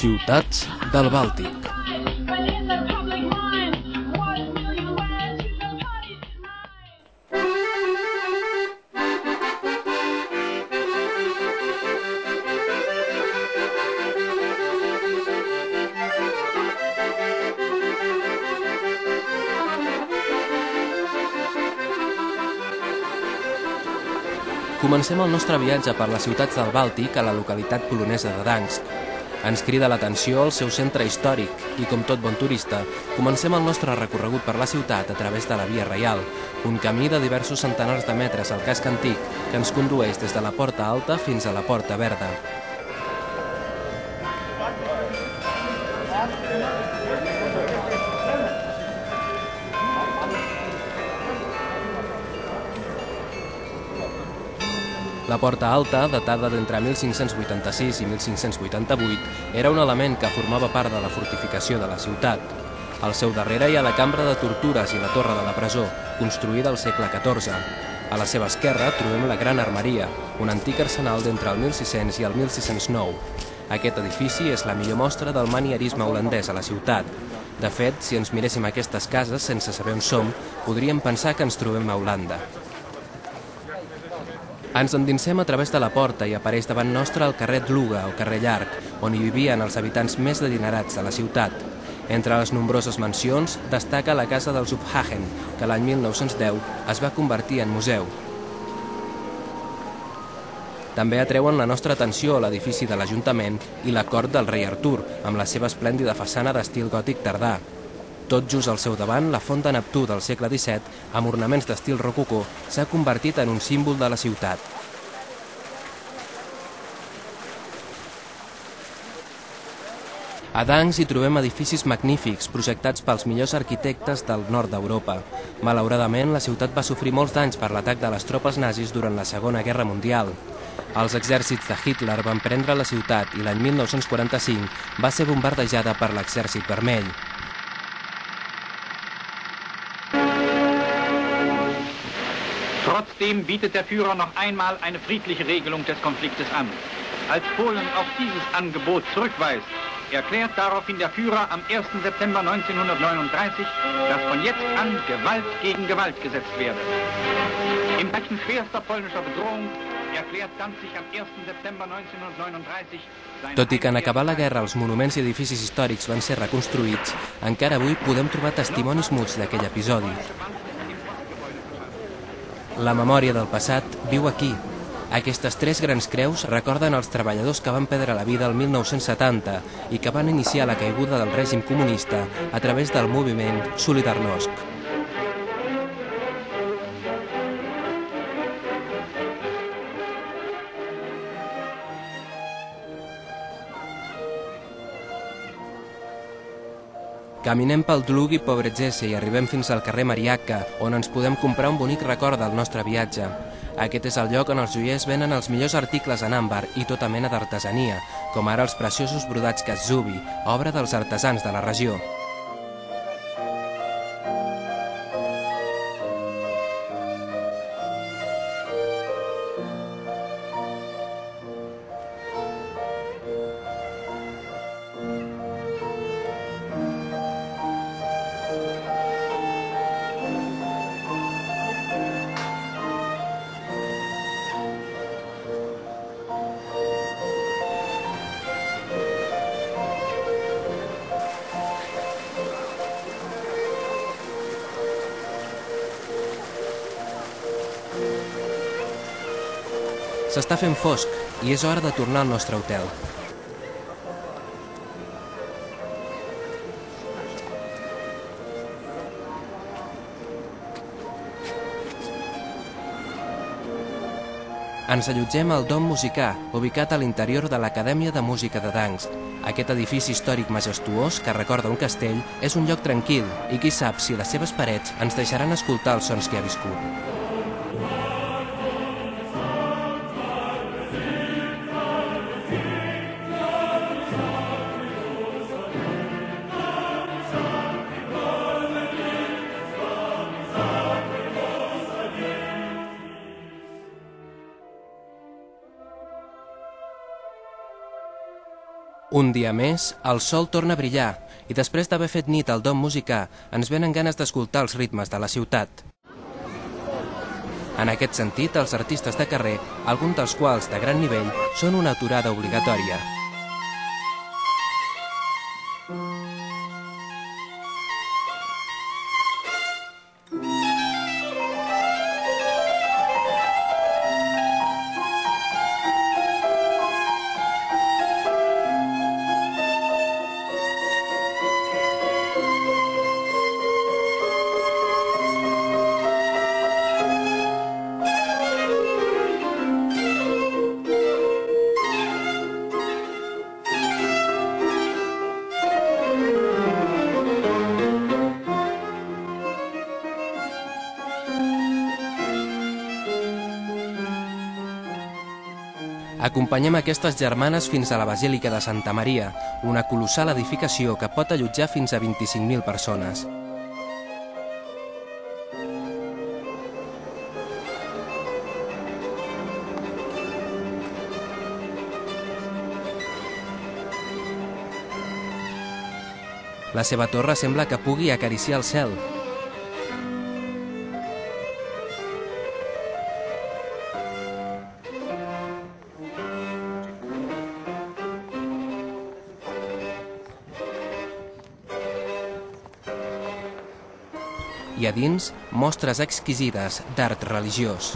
Ciutats del Bàltic. Comencem el nostre viatge per les ciutats del Bàltic a la localitat polonesa de Gdansk. Ens crida l'atenció el seu centre històric i, com tot bon turista, comencem el nostre recorregut per la ciutat a través de la Via Reial, un camí de diversos centenars de metres al casc antic que ens condueix des de la Porta Alta fins a la Porta Verda. La Porta Alta, datada d'entre 1586 i 1588, era un element que formava part de la fortificació de la ciutat. Al seu darrere hi ha la cambra de tortures i la torre de la presó, construïda al segle XIV. A la seva esquerra trobem la Gran Armeria, un antic arsenal d'entre el 1600 i el 1609. Aquest edifici és la millor mostra del manierisme holandès a la ciutat. De fet, si ens miréssim aquestes cases sense saber on som, podríem pensar que ens trobem a Holanda. Ens endinsem a través de la porta i apareix davant nostre el carrer Dluga, o carrer llarg, on hi vivien els habitants més adinerats de la ciutat. Entre les nombroses mansions destaca la casa dels Hofhagen, que l'any 1910 es va convertir en museu. També atreuen la nostra atenció a l'edifici de l'Ajuntament i la cort del rei Artur, amb la seva esplèndida façana d'estil gòtic tardà. Tot just al seu davant, la font de Neptú del segle XVII, amb ornaments d'estil rococó, s'ha convertit en un símbol de la ciutat. A Gdansk hi trobem edificis magnífics, projectats pels millors arquitectes del nord d'Europa. Malauradament, la ciutat va sofrir molts danys per l'atac de les tropes nazis durant la Segona Guerra Mundial. Els exèrcits de Hitler van prendre la ciutat i l'any 1945 va ser bombardejada per l'Exèrcit Vermell. Trotzdem bietet der Führer noch einmal eine friedliche Regelung des Konfliktes an. Als Polen auf dieses Angebot zurückweist, erklärt daraufhin der Führer am 1. September 1939, dass von jetzt an Gewalt gegen Gewalt gesetzt werde. Im Zeichen schwerster polnischer Bedrohung erklärt Danzig am 1. September 1939... Tot i que en acabar la guerra els monuments i edificis històrics van ser reconstruïts, encara avui podem trobar testimonis muts d'aquell episodi. La memòria del passat viu aquí. Aquestes tres grans creus recorden els treballadors que van perdre la vida el 1970 i que van iniciar la caiguda del règim comunista a través del moviment Solidarnosc. Caminem pel Dlug i Pobredzese i arribem fins al carrer Mariacca, on ens podem comprar un bonic record del nostre viatge. Aquest és el lloc on els joiers venen els millors articles en àmbar i tota mena d'artesania, com ara els preciosos brodats Kazzubi, obra dels artesans de la regió. S'està fent fosc i és hora de tornar al nostre hotel. Ens allotgem al Dom Musicà, ubicat a l'interior de l'Acadèmia de Música de Gdansk. Aquest edifici històric majestuós, que recorda un castell, és un lloc tranquil i qui sap si les seves parets ens deixaran escoltar els sons que ha viscut. Un dia més, el sol torna a brillar i després d'haver fet nit al Dom Musicà ens venen ganes d'escoltar els ritmes de la ciutat. En aquest sentit, els artistes de carrer, alguns dels quals de gran nivell, són una aturada obligatòria. Acompanyem aquestes germanes fins a la Basílica de Santa Maria, una colossal edificació que pot allotjar fins a 25.000 persones. La seva torre sembla que pugui acariciar el cel. I a dins, mostres exquisides d'art religiós.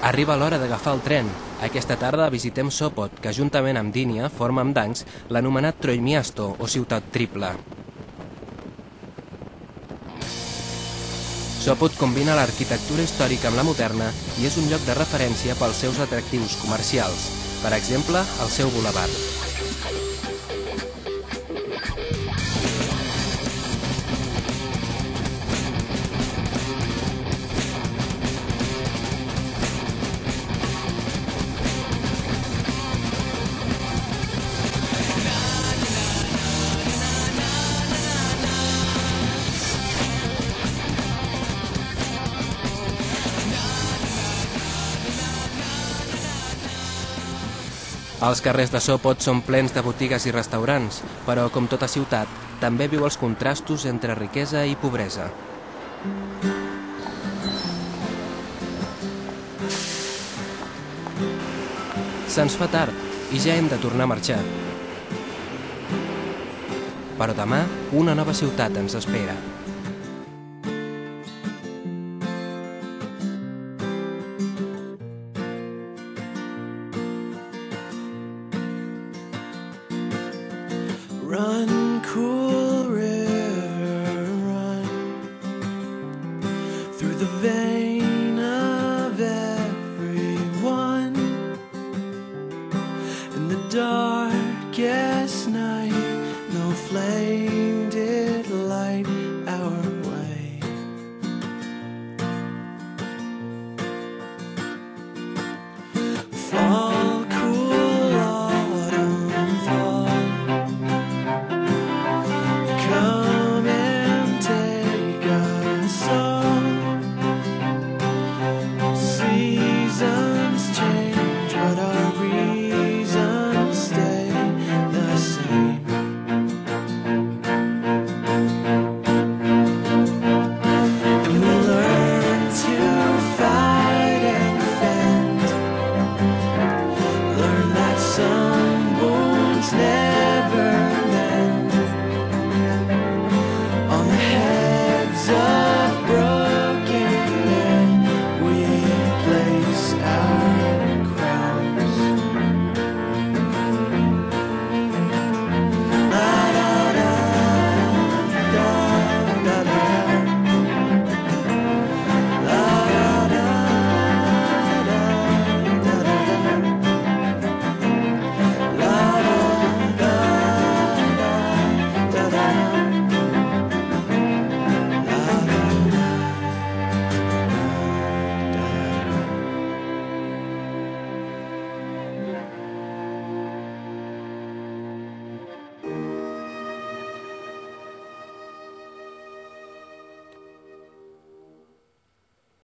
Arriba l'hora d'agafar el tren. Aquesta tarda visitem Sopot, que juntament amb Dínia forma amb Gdansk l'anomenat Trójmiasto, o ciutat triple. Sopot combina l'arquitectura històrica amb la moderna i és un lloc de referència pels seus atractius comercials. Per exemple, el seu bulevard. Els carrers de Sopot són plens de botigues i restaurants, però, com tota ciutat, també viu els contrastos entre riquesa i pobresa. Se'ns fa tard i ja hem de tornar a marxar. Però demà, una nova ciutat ens espera. Run, cool river, run through the vein of everyone. In the darkest night, no flame did light our way. Fall